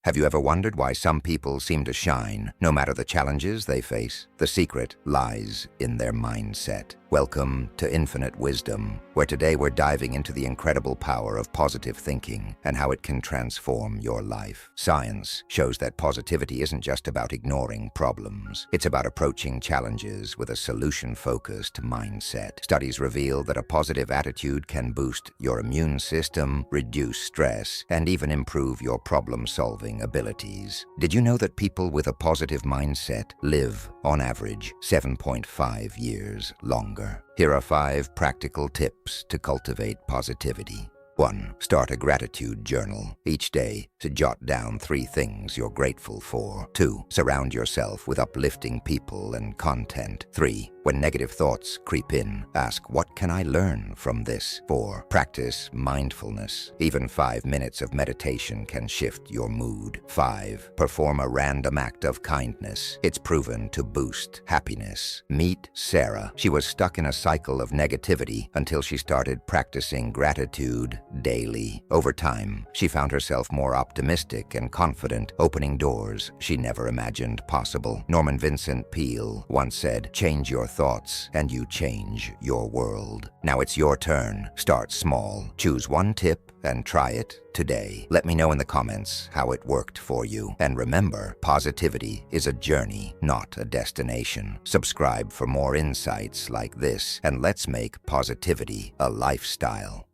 Have you ever wondered why some people seem to shine, no matter the challenges they face? The secret lies in their mindset. Welcome to Infinite Wisdom, where today we're diving into the incredible power of positive thinking and how it can transform your life. Science shows that positivity isn't just about ignoring problems. It's about approaching challenges with a solution-focused mindset. Studies reveal that a positive attitude can boost your immune system, reduce stress, and even improve your problem-solving abilities. Did you know that people with a positive mindset live, on average, 7.5 years longer? Here are 5 practical tips to cultivate positivity. 1. Start a gratitude journal. Each day, to jot down 3 things you're grateful for. 2. Surround yourself with uplifting people and content. 3. When negative thoughts creep in, ask, what can I learn from this? 4. Practice mindfulness. Even 5 minutes of meditation can shift your mood. 5. Perform a random act of kindness. It's proven to boost happiness. Meet Sarah. She was stuck in a cycle of negativity until she started practicing gratitude daily. Over time, she found herself more optimistic and confident, opening doors she never imagined possible. Norman Vincent Peale once said, "Change your thoughts and you change your world." Now it's your turn. Start small. Choose 1 tip and try it today. Let me know in the comments how it worked for you. And remember, positivity is a journey, not a destination. Subscribe for more insights like this, and let's make positivity a lifestyle.